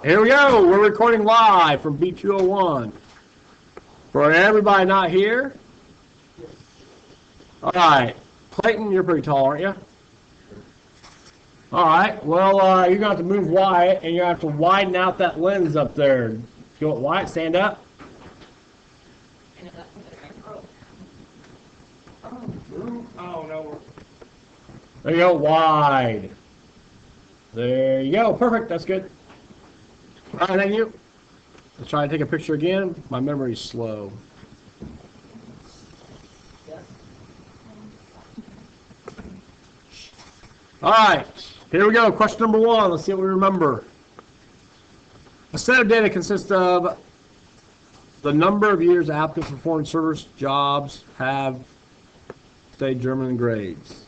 Here we go. We're recording live from B201. For everybody not here. All right. Clayton, you're pretty tall, aren't you? All right. Well, you're going to have to move Wyatt, and you're going to have to widen out that lens up there. You want Wyatt, stand up. Oh, no. There you go. Wide. There you go. Perfect. That's good. All right, thank you. Let's try to take a picture again. My memory's slow. All right, here we go. Question number one. Let's see what we remember. A set of data consists of the number of years applicants for foreign service jobs have studied German grades.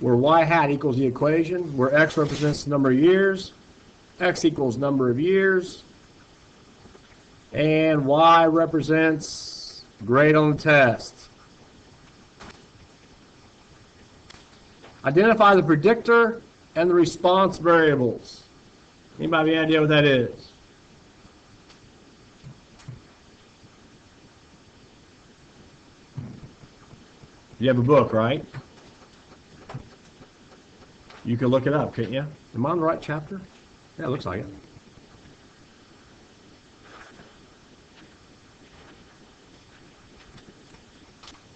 Where y hat equals the equation, where x represents the number of years, x equals number of years, and y represents grade on the test. Identify the predictor and the response variables. Anybody have any idea what that is? You have a book, right? You can look it up, can't you? Am I on the right chapter? Yeah, it looks like it.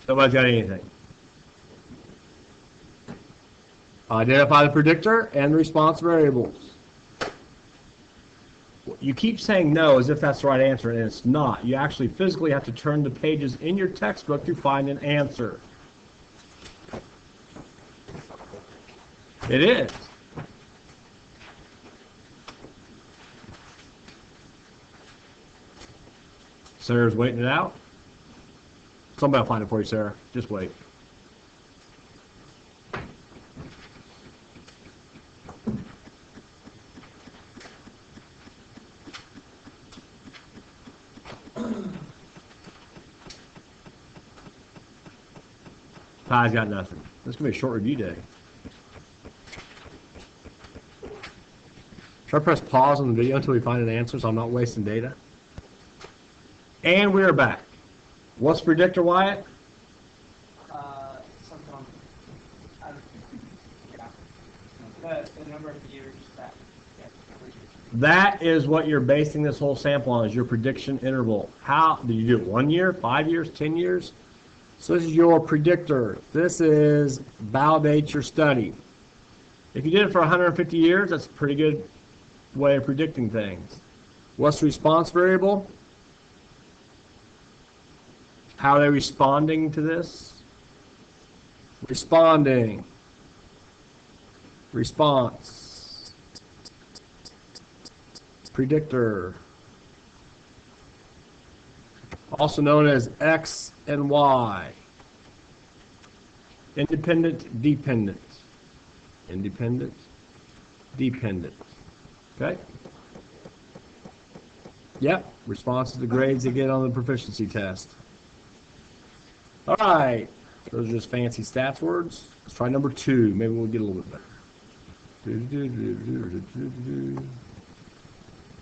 Nobody's got anything. Identify the predictor and the response variables. You keep saying no as if that's the right answer, and it's not. You actually physically have to turn the pages in your textbook to find an answer. It is. Sarah's waiting it out. Somebody will find it for you, Sarah. Just wait. Ty's got nothing. This is going to be a short review day. Should I press pause on the video until we find an answer so I'm not wasting data? And we are back. What's predictor, Wyatt? Something on, the number of years that. That is what you're basing this whole sample on, is your prediction interval. How did you do it? 1 year, 5 years, 10 years? So this is your predictor. This is validate your study. If you did it for 150 years, that's a pretty good way of predicting things. What's the response variable? How are they responding to this? Responding. Response. Predictor. Also known as X and Y. Independent, dependent. Independent, dependent. Okay? Yep, response to the grades they get on the proficiency test. All right, those are just fancy stats words. Let's try number two. Maybe we'll get a little bit better.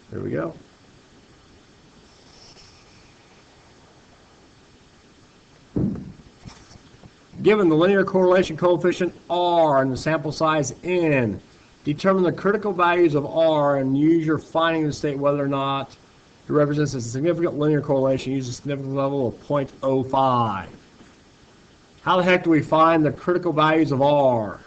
There we go. Given the linear correlation coefficient R and the sample size N, determine the critical values of R and use your finding to state whether or not it represents a significant linear correlation. Use a significant level of 0.05. How the heck do we find the critical values of R?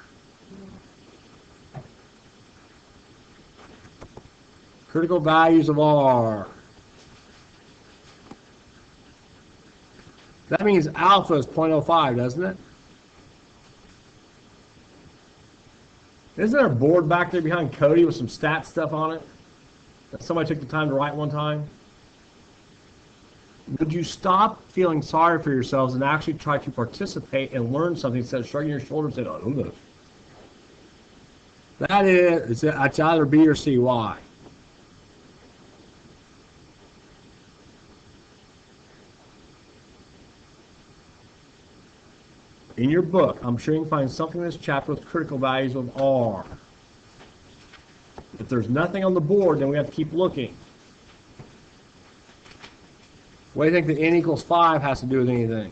Critical values of R. That means alpha is 0.05, doesn't it? Isn't there a board back there behind Cody with some stat stuff on it that somebody took the time to write one time? Would you stop feeling sorry for yourselves and actually try to participate and learn something instead of shrugging your shoulders and saying, oh, who knows? That is, it's either B or C. Why? in your book, I'm sure you can find something in this chapter with critical values of R. If there's nothing on the board, then we have to keep looking. What do you think the n equals 5 has to do with anything?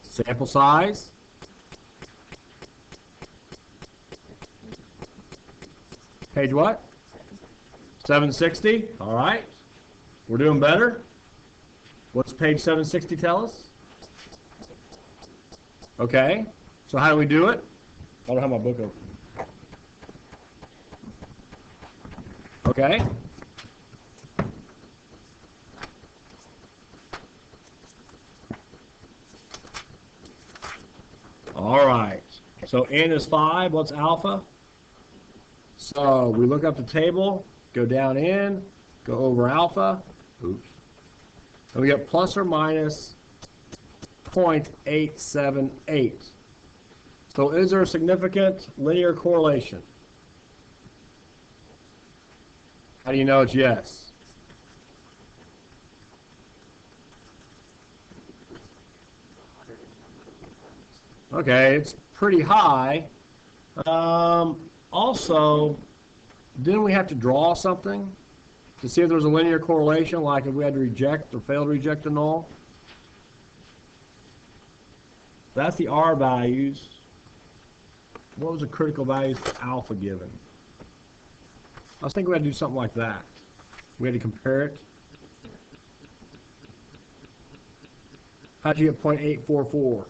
Sample size. Page what? 760. All right. We're doing better. What's page 760 tell us? Okay. So how do we do it? I don't have my book open. Okay. All right. So n is 5. What's alpha? So we look up the table, go down in, go over alpha. Oops. And we get plus or minus 0.878. So is there a significant linear correlation? How do you know it's yes? Okay, it's pretty high. Also, didn't we have to draw something to see if there was a linear correlation, like if we had to reject or fail to reject a null? That's the R values. What was the critical values for alpha given? I was thinking we had to do something like that. We had to compare it. How'd you get 0.844?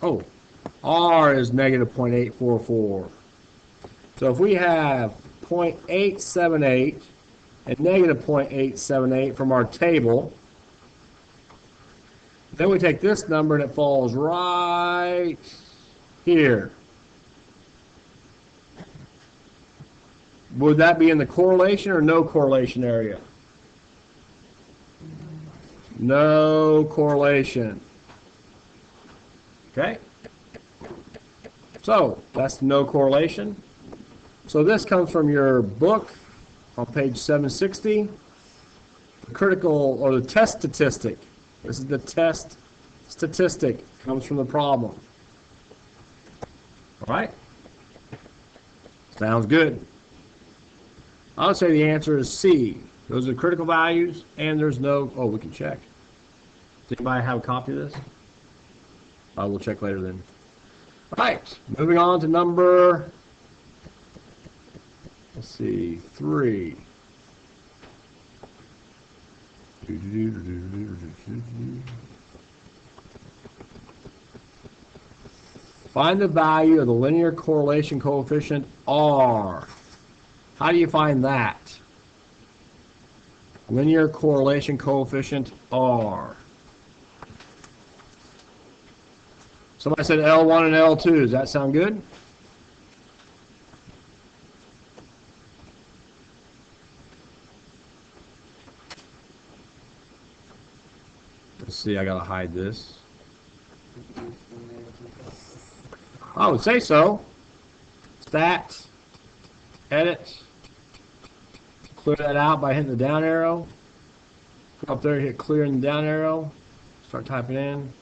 Oh, R is negative 0.844. So if we have 0.878 and negative 0.878 from our table, then we take this number and it falls right here. Would that be in the correlation or no correlation area? No correlation. Okay? So, that's no correlation. So this comes from your book on page 760. The critical, or the test statistic. This is the test statistic. Comes from the problem. All right? Sounds good. I would say the answer is C. Those are critical values, and there's no... Oh, we can check. Does anybody have a copy of this? I will check later then. All right, moving on to number... Let's see, 3. Find the value of the linear correlation coefficient R. How do you find that? Linear correlation coefficient R. Somebody said L1 and L2. Does that sound good? Let's see, I gotta hide this. I would say so. Stat, edit, clear that out by hitting the down arrow. Come up there, hit clear in the down arrow. Start typing in.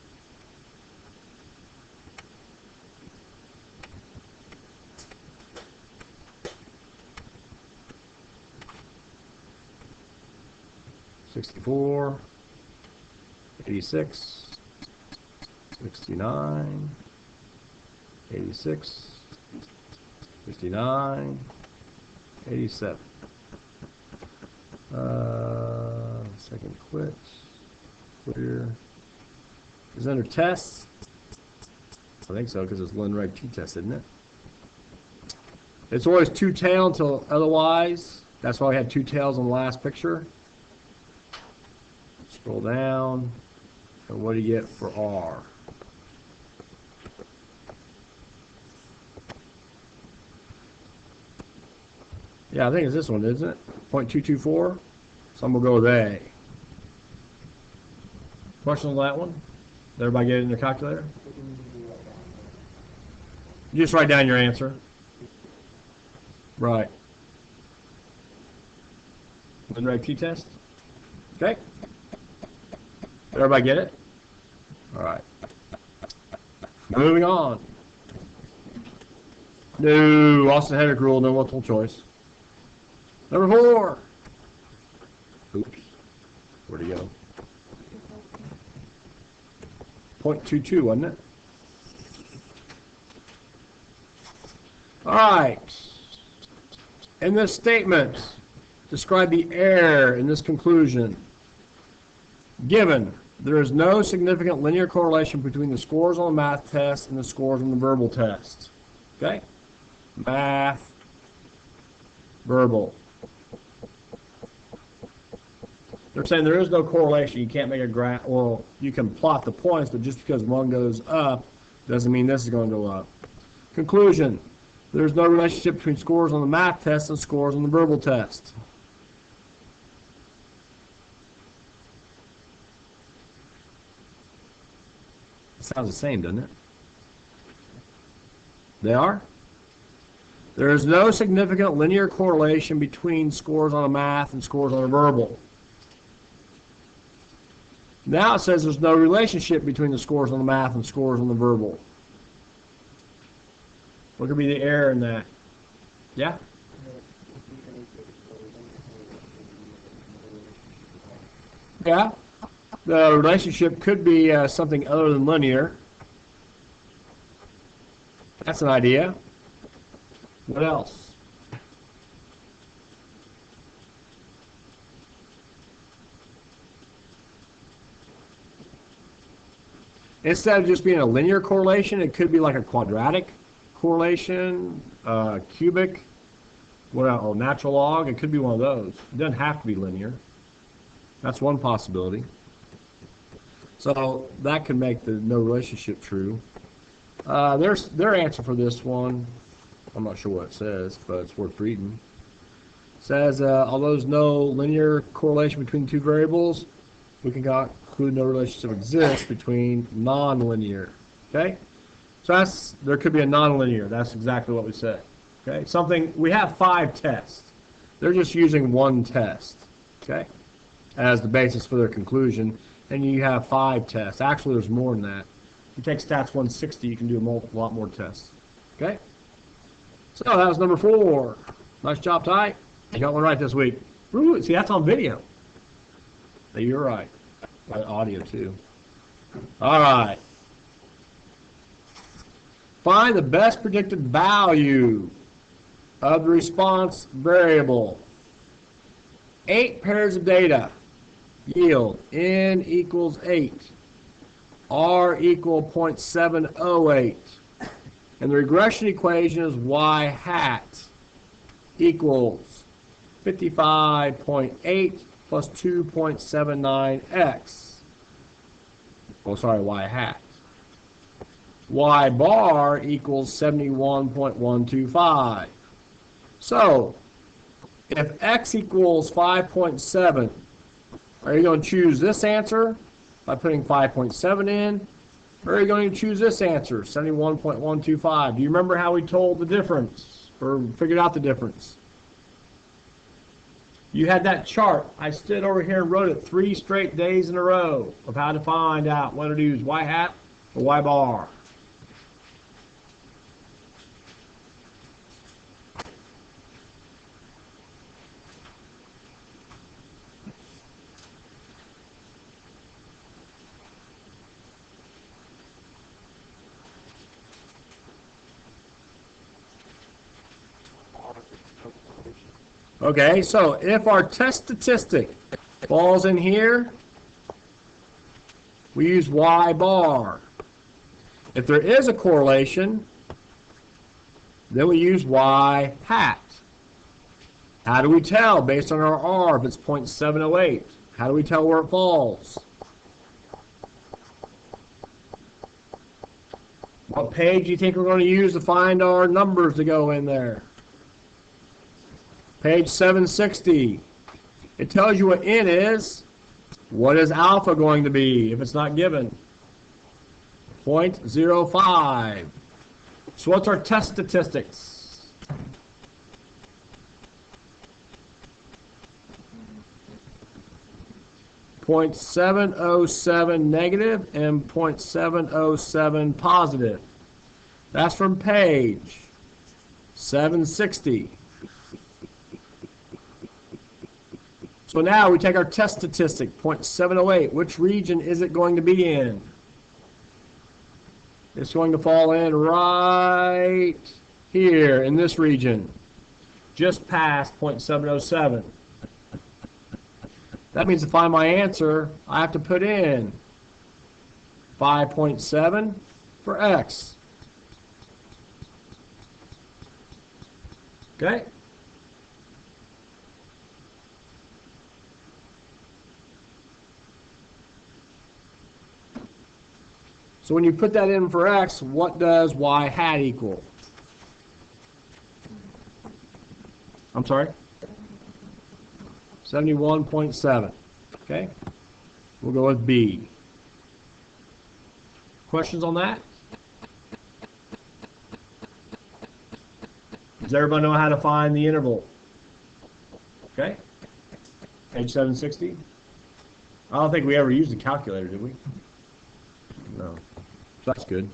$64, 86, 69, 86, 59, 87. Second quit, clear. Is it under tests? I think so, because it's LinReg t-test, isn't it? It's always two-tailed until otherwise. That's why we had two tails on the last picture. Scroll down, and what do you get for R? Yeah, I think it's this one, isn't it? 0.224. Some will go with A. Questions on that one? Did everybody get it in their calculator? You just write down your answer. Right. LinReg t-test? Okay? Everybody get it? All right. Moving on. No, Austin Hedrick rule, no multiple choice. Number 4. Oops. Where'd he go? 0.22, wasn't it? All right. In this statement, describe the error in this conclusion. Given there is no significant linear correlation between the scores on the math test and the scores on the verbal test. Okay? Math, verbal. They're saying there is no correlation. You can't make a graph. Well, you can plot the points, but just because one goes up doesn't mean this is going to go up. Conclusion. There's no relationship between scores on the math test and scores on the verbal test. It sounds the same, doesn't it? They are? There is no significant linear correlation between scores on a math and scores on a verbal. Now it says there's no relationship between the scores on the math and scores on the verbal. What could be the error in that? Yeah? Yeah? The relationship could be something other than linear. That's an idea. What else? Instead of just being a linear correlation, it could be like a quadratic correlation, cubic, or natural log. It could be one of those. It doesn't have to be linear. That's one possibility. So that could make the no relationship true. Their answer for this one, I'm not sure what it says, but it's worth reading. It says, although there's no linear correlation between two variables, we can conclude no relationship exists between non-linear. Okay? So there could be a non-linear. That's exactly what we said. Okay? We have 5 tests. They're just using one test. Okay? As the basis for their conclusion. And you have 5 tests. Actually, there's more than that. If you take Stats 160, you can do a lot more tests. Okay? So that was number 4. Nice job, Ty. You got one right this week. Ooh, see, that's on video. So you're right. By audio, too. All right. Find the best predicted value of the response variable. 8 pairs of data yield n equals 8, r equal 0.708, and the regression equation is y hat equals 55.8 plus 2.79x. Oh, sorry, y hat. Y bar equals 71.125. So, if x equals 5.7, are you going to choose this answer by putting 5.7 in? Or are you going to choose this answer, 71.125? Do you remember how we told the difference, or figured out the difference? You had that chart. I stood over here and wrote it 3 straight days in a row of how to find out whether to use y hat or y bar. Okay, so if our test statistic falls in here, we use y bar. If there is a correlation, then we use y hat. How do we tell based on our r if it's 0.708? How do we tell where it falls? What page do you think we're going to use to find our numbers to go in there? Page 760. It tells you what n is. What is alpha going to be if it's not given? 0.05. So what's our test statistics? .707 negative and .707 positive. That's from page 760. So now we take our test statistic, .708. Which region is it going to be in? It's going to fall in right here in this region, just past .707. That means to find my answer, I have to put in 5.7 for x. Okay? So when you put that in for x, what does y hat equal? I'm sorry? 71.7. Okay? We'll go with B. Questions on that? Does everybody know how to find the interval? Okay? Page 760. I don't think we ever used a calculator, did we? No. So that's good.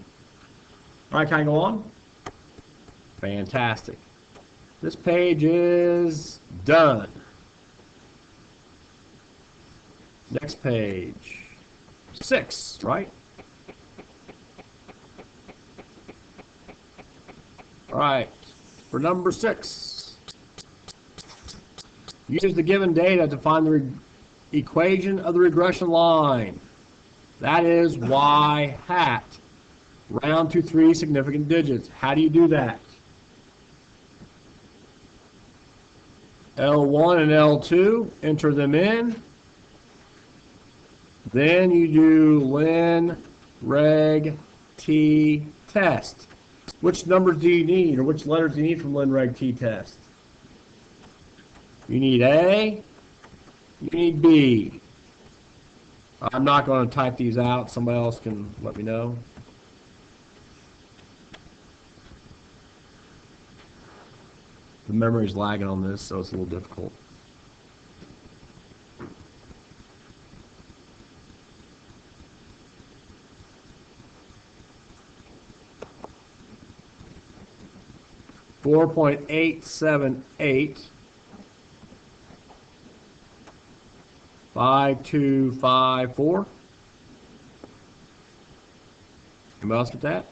All right, can I go on? Fantastic. This page is done. Next page. 6, right? All right. For number 6, use the given data to find the equation of the regression line. That is y hat. Round to 3 significant digits. How do you do that? L1 and L2, enter them in. Then you do ln reg t test. Which numbers do you need, or which letters do you need from ln reg t test? You need A, you need B. I'm not going to type these out. Somebody else can let me know. The memory's lagging on this, so it's a little difficult. .878 5254. Anybody else get that?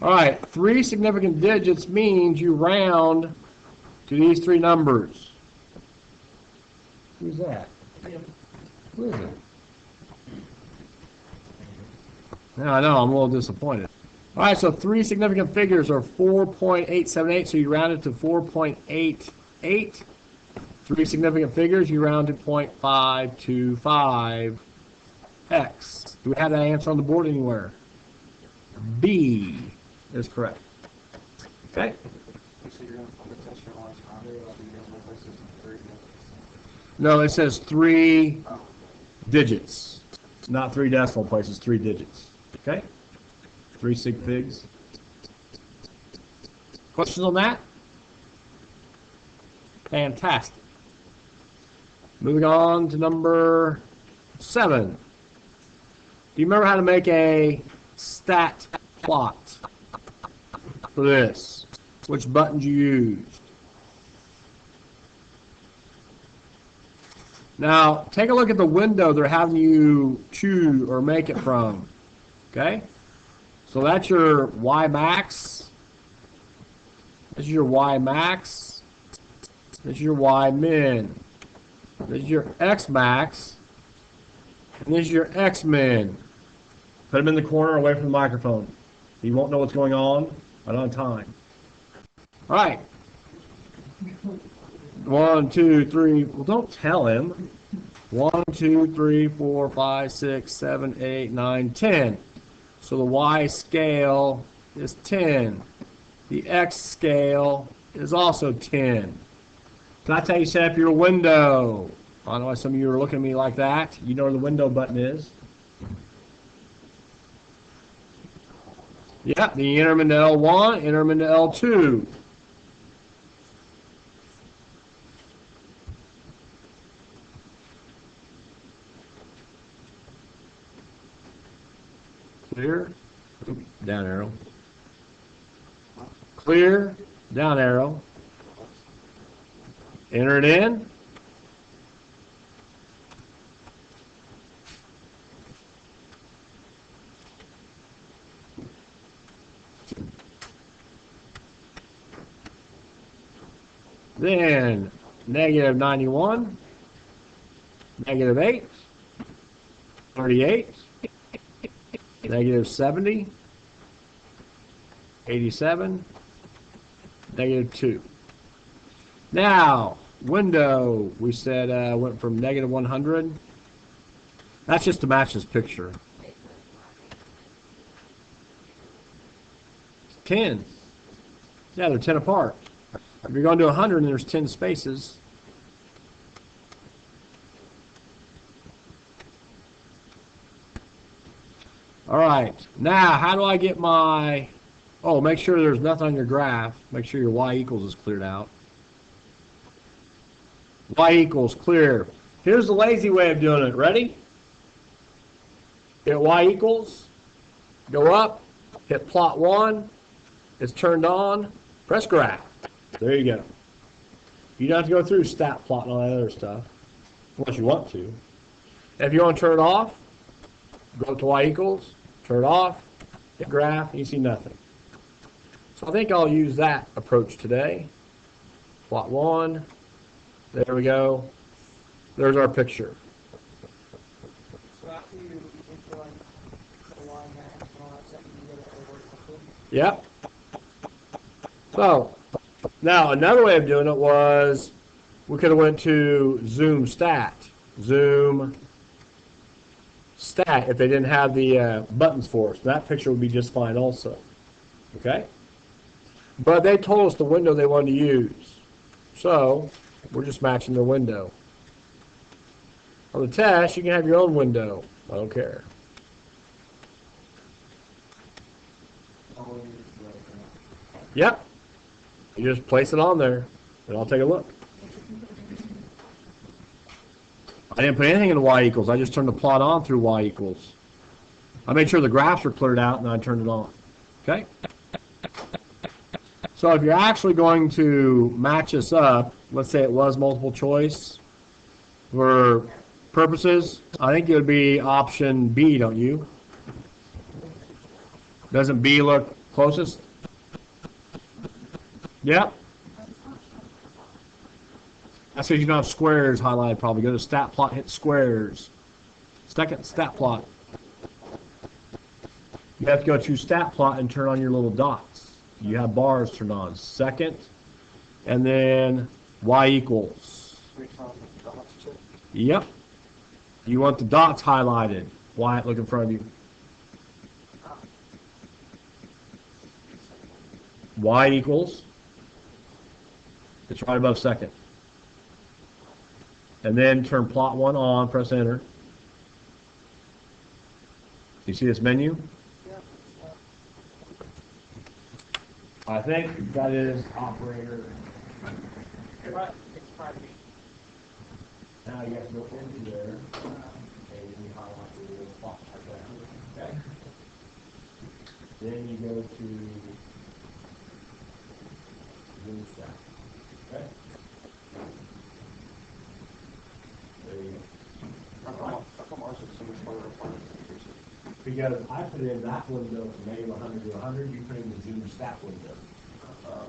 All right, 3 significant digits means you round to these 3 numbers. Who's that? Who is it? Now I know, I'm a little disappointed. All right, so 3 significant figures are 4.878, so you round it to 4.88. 3 significant figures, you round to 0.525x. Do we have that answer on the board anywhere? B is correct. Okay? No, it says 3 digits. Not 3 decimal places, 3 digits. Okay? 3 sig figs. Questions on that? Fantastic. Moving on to number 7. Do you remember how to make a stat plot for this? Which buttons you used? Now, take a look at the window they're having you choose or make it from. Okay? So that's your Y max. This is your Y max. This is your Y min. This is your X max. And this is your X min. Put them in the corner away from the microphone. You won't know what's going on right on time. All right. 1, 2, 3. Well, don't tell him. 1, 2, 3, 4, 5, 6, 7, 8, 9, 10. So the Y scale is 10. The X scale is also 10. Can I tell you set up your window? I don't know why some of you are looking at me like that. You know where the window button is. Yeah, the enter them into L1, enter them into L2. clear, down arrow, clear, down arrow, enter it in, then negative 91, negative 8, 38, negative 70, 87, negative 2. Now, window, we said went from negative 100. That's just to match this picture. 10. Yeah, they're 10 apart. If you're going to 100 and there's 10 spaces, all right, now how do I get my, oh, make sure there's nothing on your graph. Make sure your y equals is cleared out. Y equals clear. Here's the lazy way of doing it. Ready? Hit y equals, go up, hit plot 1, it's turned on, press graph. There you go. You don't have to go through stat plot and all that other stuff, unless you want to. If you want to turn it off, go to y equals, turn it off, hit graph, and you see nothing. So I think I'll use that approach today. Plot 1, there we go. There's our picture. So after you implement the line max and all that stuff, you get it over quickly. Yep. So, now another way of doing it was, we could have went to zoom stat. Zoom stat if they didn't have the buttons for us. That picture would be just fine also. Okay? But they told us the window they wanted to use. So, we're just matching the window. On the test, you can have your own window. I don't care. Yep. You just place it on there, and I'll take a look. I didn't put anything in the y equals. I just turned the plot on through y equals. I made sure the graphs were cleared out, and I turned it on. Okay? So if you're actually going to match this up, let's say it was multiple choice, for purposes, I think it would be option B, don't you? Doesn't B look closest? Yep. That's because you don't have squares highlighted probably. Go to stat plot, hit squares. Second stat plot. You have to go to stat plot and turn on your little dots. You have bars turned on. Second, and then y equals. Yep. You want the dots highlighted. Wyatt, look in front of you. Y equals. It's right above second. And then turn plot 1 on, press enter. You see this menu? I think that is operator. Right, it's probably. Now you have to go into there, and you highlight the little spot like that. Okay? Then you go to zoom stat. Okay? There you go. How come ours is so much more refined? Because I put in that window from negative 100 to 100, you put in the zoom stat window.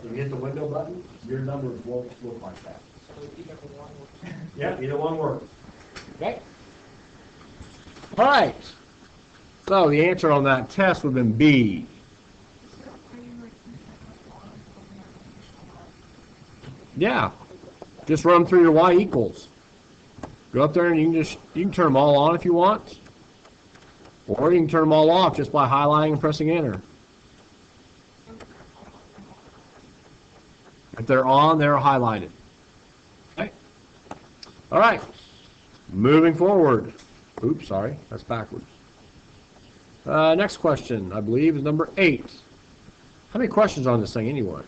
If you hit the window button, your numbers won't look like that. So either one works. Yeah, either one works. Okay? All right. So the answer on that test would have been B. Yeah. Just run through your y equals. Go up there and you can turn them all on if you want. Or you can turn them all off just by highlighting and pressing enter. If they're on, they're highlighted. Okay. All right. Moving forward. Oops, sorry. That's backwards. Next question, I believe, is number 8. How many questions on this thing anyway?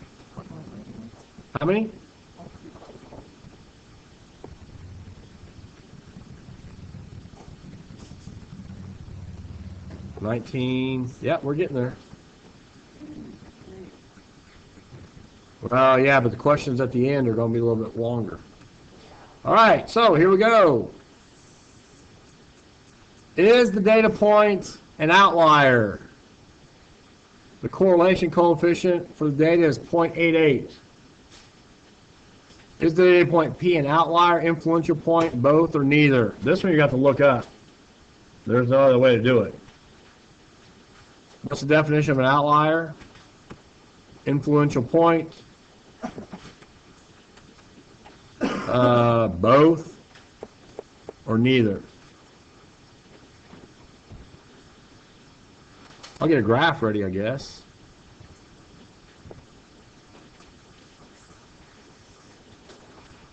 How many? 19. Yep, we're getting there. Well, yeah, but the questions at the end are going to be a little bit longer. All right, so here we go. Is the data point an outlier? The correlation coefficient for the data is 0.88. Is the data point P an outlier, influential point, both, or neither? This one you got to look up. There's no other way to do it. What's the definition of an outlier? Influential point. Both, or neither. I'll get a graph ready, I guess.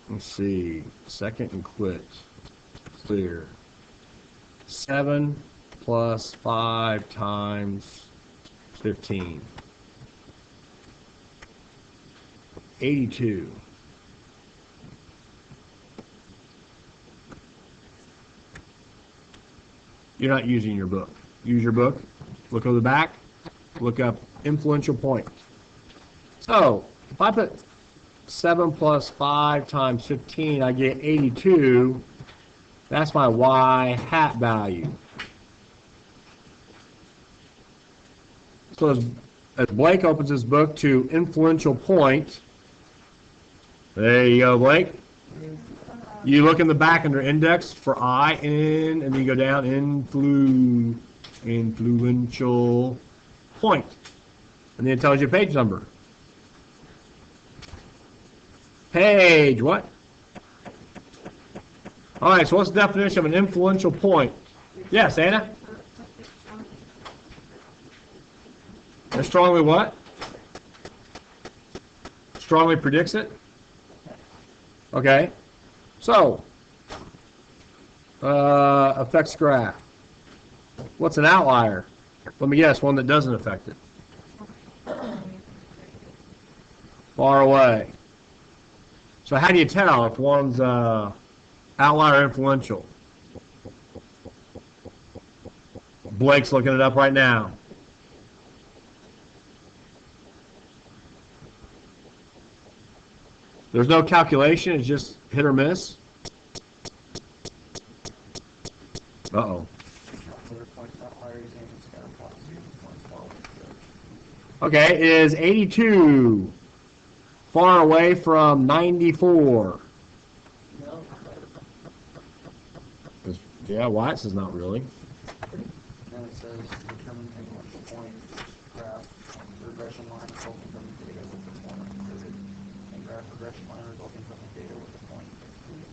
Let's see. Second and quit. Clear. 7 plus 5 times 15. 82. You're not using your book. Use your book. Look over the back. Look up influential point. So, if I put 7 plus 5 times 15, I get 82. That's my y hat value. So as Blake opens his book to influential point, there you go, Blake. You look in the back under index for I, N, and then you go down influential point. And then it tells you a page number. Page what? All right, so what's the definition of an influential point? Yes, Anna? And strongly what? Strongly predicts it? Okay. So, affects graph. What's an outlier? Let me guess, one that doesn't affect it. Far away. So how do you tell if one's outlier influential? Blake's looking it up right now. There's no calculation, it's just hit or miss. Uh-oh. Okay, is 82 far away from 94? No. Yeah, White's is not really. Then it says determine influential point graph regression line resulting from the data with the point included, and graph regression line resulting from the data with the point excluded.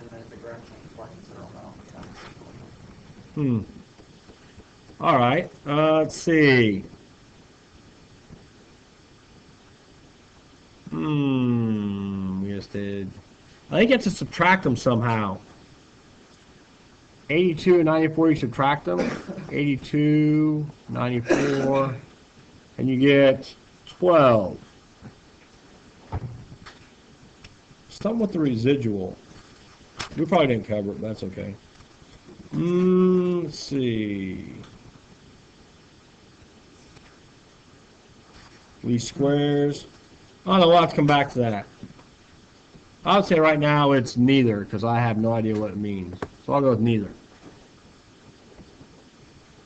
And then if the graph changes by considerable amount, it becomes influential. All right, let's see. We just did. I think you have to subtract them somehow. 82 and 94, you subtract them. 82, 94, and you get 12. Something with the residual. We probably didn't cover it, but that's okay. Let's see. Least squares. Oh, no, we'll have to come back to that. I would say right now it's neither, because I have no idea what it means. So I'll go with neither.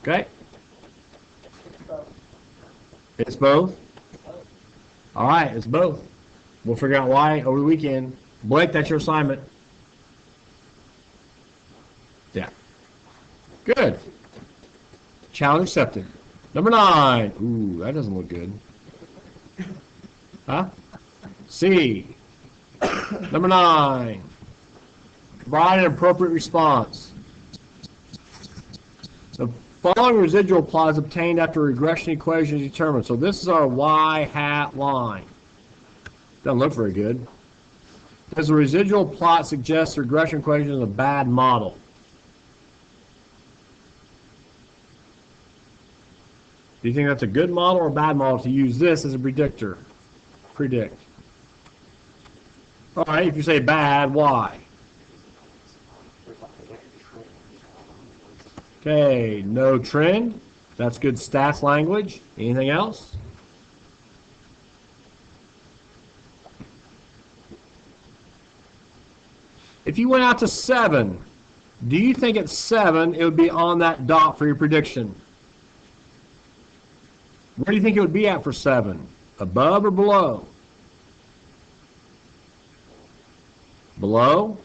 Okay? It's both? All right, it's both. We'll figure out why over the weekend. Blake, that's your assignment. Yeah. Good. Challenge accepted. Number 9. Ooh, that doesn't look good. Huh? C. Number 9. Provide an appropriate response. The following residual plot is obtained after regression equation is determined. So this is our y hat line. Doesn't look very good. Does the residual plot suggest the regression equation is a bad model? Do you think that's a good model or a bad model to use this as a predictor? Predict. All right, if you say bad, why? Okay, no trend. That's good stats language. Anything else? If you went out to 7, do you think at 7 it would be on that dot for your prediction? Where do you think it would be at for 7? Above or below? Below?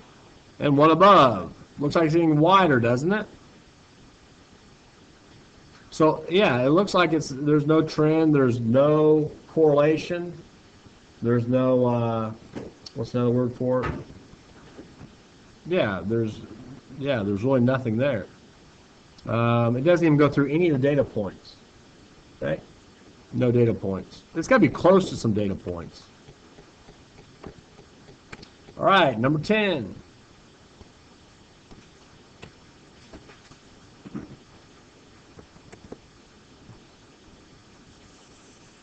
And one above. Looks like it's getting wider, doesn't it? So, yeah, it looks like there's no trend, there's no correlation, there's no, what's another word for it? Yeah, there's really nothing there. It doesn't even go through any of the data points. Okay? No data points. It's got to be close to some data points. All right, number 10.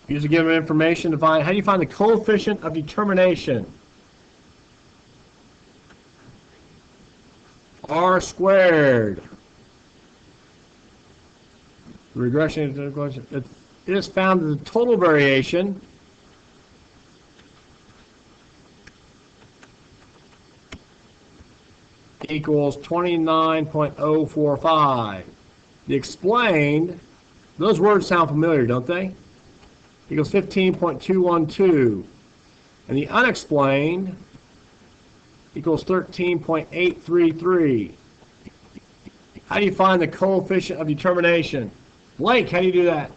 Use the given information to find, how do you find the coefficient of determination? R squared. The regression it is found that the total variation equals 29.045. The explained, those words sound familiar, don't they? Equals 15.212. And the unexplained equals 13.833. How do you find the coefficient of determination? Blake, how do you do that?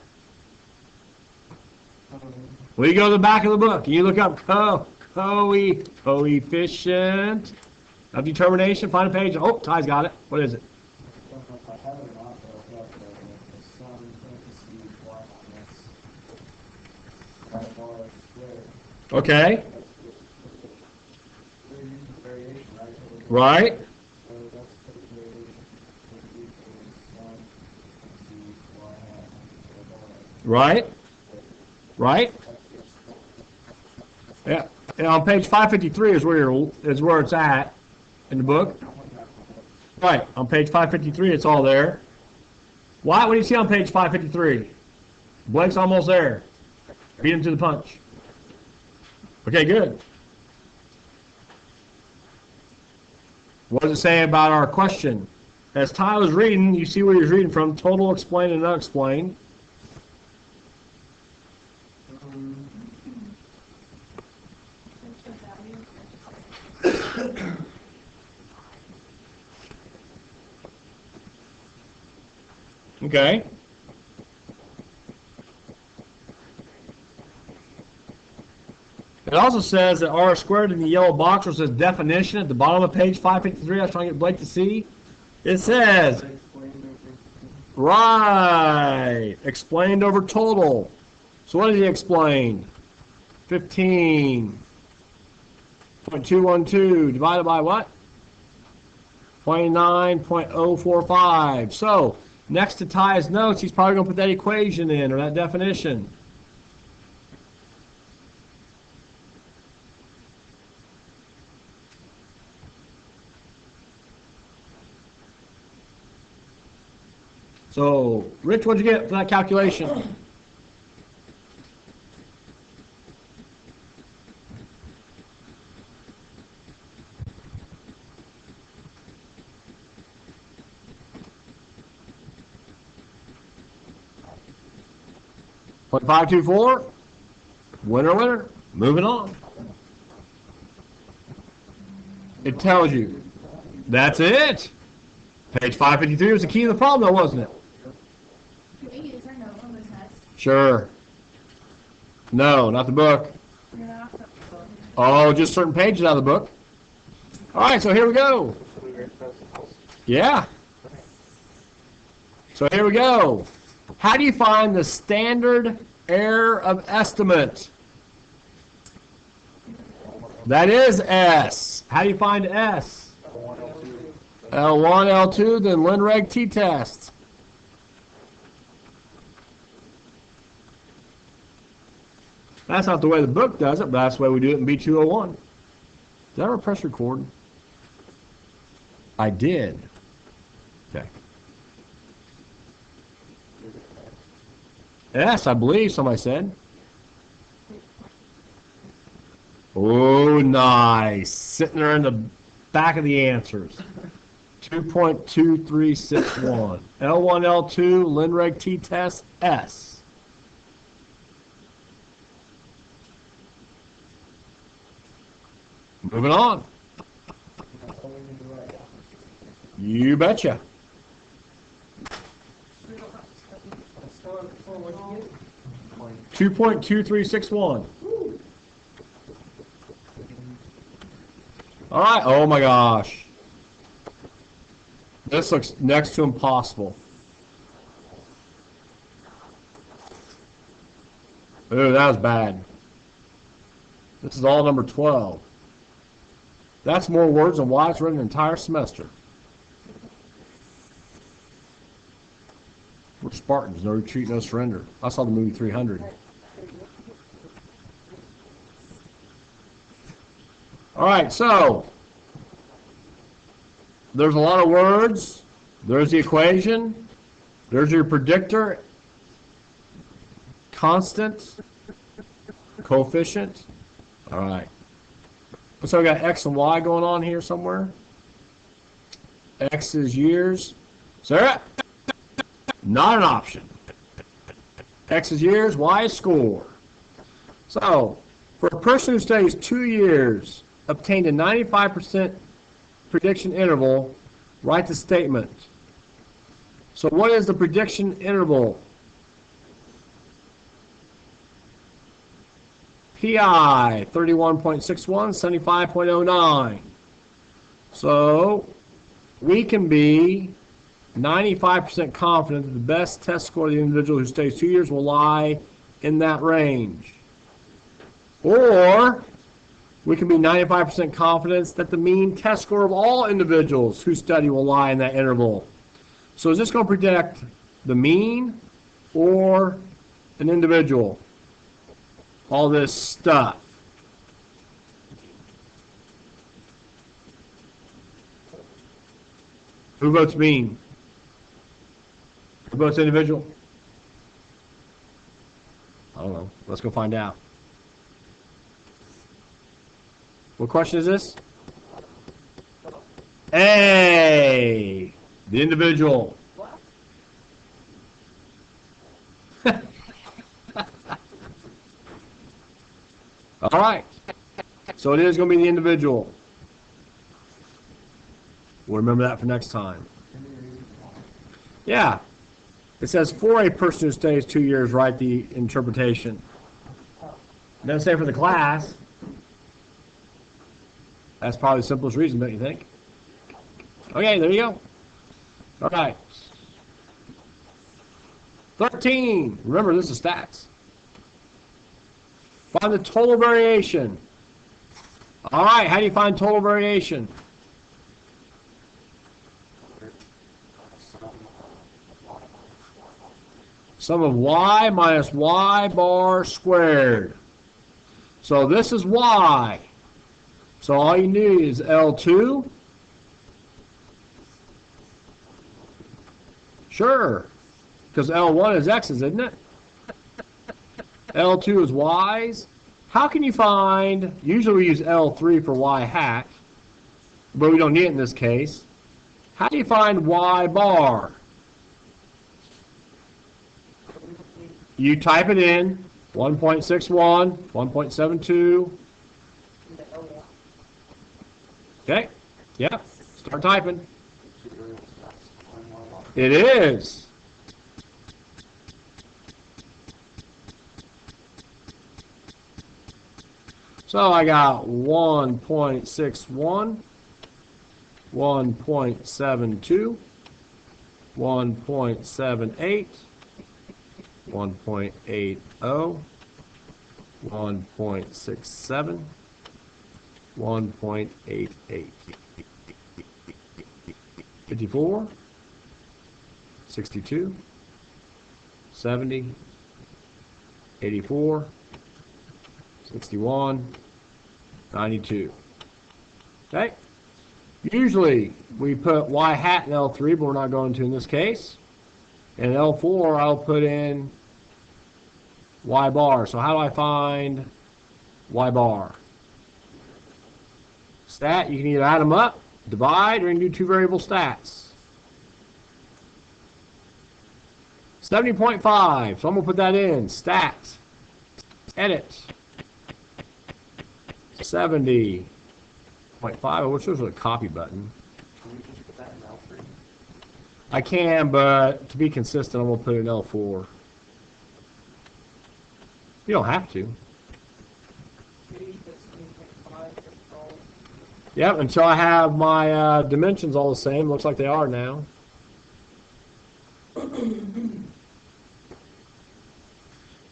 Well, you go to the back of the book and you look up coefficient of determination, find a page. Oh, Ty's got it. What is it? I have it or not, but I've got the sum parentheses y minus y bar squared. Okay. We're using variation, right? Right. So that's the variation equals 1 parentheses y hat bar. Right. Right. Yeah. And on page 553 is where it's at in the book. Right. On page 553, it's all there. What do you see on page 553? Blake's almost there. Beat him to the punch. Okay, good. What does it say about our question? As Ty was reading, you see where he's reading from, total, explained, and unexplained. Okay. It also says that R squared in the yellow box, which says definition at the bottom of page 553. I was trying to get Blake to see. It says, right, explained over total. So what did he explain? 15.212 divided by what? 29.045. So next to Ty's notes, he's probably going to put that equation in, or that definition. So, Rich, what'd you get for that calculation? .524. Winner, winner. Moving on. It tells you. That's it. Page 553 was the key to the problem, though, wasn't it? Do we use our note on the test? Sure. No, not the book. You're not supposed to. Oh, just certain pages out of the book. All right, so here we go. Yeah. So here we go. How do you find the standard error of estimate? That is S. How do you find S? L1, L2, then Lin-Reg t-test. That's not the way the book does it, but that's the way we do it in B201. Did I ever press record? I did. Okay. Yes, I believe somebody said. Oh, nice. Sitting there in the back of the answers. 2.2361. L1, L2, Linreg t-test, S. Moving on. That's all we need to write. You betcha. For what you get? 2.2361. All right. Oh my gosh. This looks next to impossible. Ooh, that was bad. This is all number 12. That's more words than Wise read an entire semester. We're Spartans, no retreat, no surrender. I saw the movie 300. All right, so there's a lot of words. There's the equation. There's your predictor, constant, coefficient. All right. So we got X and Y going on here somewhere. X is years. Sarah? Not an option. X is years, Y is score. So, for a person who studies 2 years, obtained a 95% prediction interval, write the statement. So what is the prediction interval? PI 31.61, 75.09. So we can be 95% confident that the best test score of the individual who stays 2 years will lie in that range. Or we can be 95% confidence that the mean test score of all individuals who study will lie in that interval. So is this going to predict the mean or an individual? All this stuff. Who votes mean? Who votes individual? I don't know. Let's go find out. What question is this? A. The individual. All right. So it is going to be the individual. We'll remember that for next time. Yeah. It says for a person who stays 2 years, write the interpretation. It doesn't say for the class. That's probably the simplest reason, don't you think? Okay, there you go. All right. 13. Remember, this is stats. Find the total variation. All right, how do you find total variation? Sum of y minus y bar squared. So this is y. So all you need is L2. Sure, because L1 is x's, isn't it? L2 is y's. How can you find, usually we use L3 for y hat, but we don't need it in this case. How do you find y bar? You type it in, 1.61, 1.72. Okay, yeah, start typing. It is. So I got 1.61, 1.72, 1.78, 1.80, 1.67, 1.88, 54, 62, 70, 84, 61, 92. Okay? Usually we put y hat in L3, but we're not going to in this case. And L4, I'll put in y bar. So how do I find y bar? Stat, you can either add them up, divide, or you can do two variable stats. 70.5, so I'm going to put that in. Stat, edit, 70.5, I wish there was a copy button. Can we just put that in L3? I can, but to be consistent, I'm going to put it in L4. You don't have to. Page 15.5, that's all. Yep, until I have my dimensions all the same. Looks like they are now.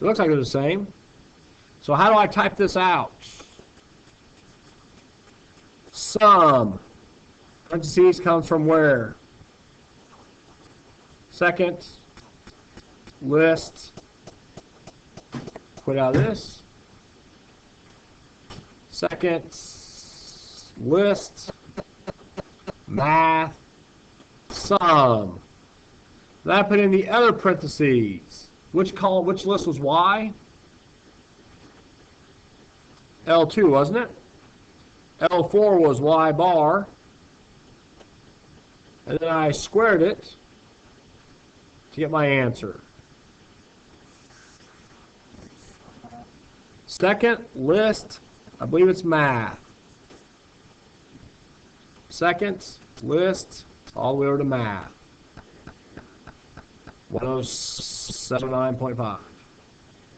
It looks like they're the same. So how do I type this out? Sum. Parentheses comes from where? Second. List. Quit out of this. Second. List. Math. Sum. Then I put in the other parentheses. Which column, which list was Y? L2, wasn't it? L4 was Y bar. And then I squared it to get my answer. Second list, I believe it's math. Second list, all the way over to math. 107.9.5.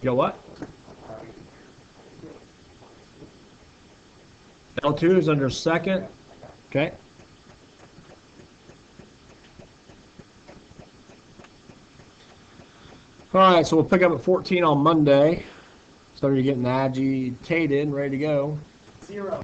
You know what? L2 is under second. Okay. All right, so we'll pick up at 14 on Monday. So you're getting agitated and ready to go. 0.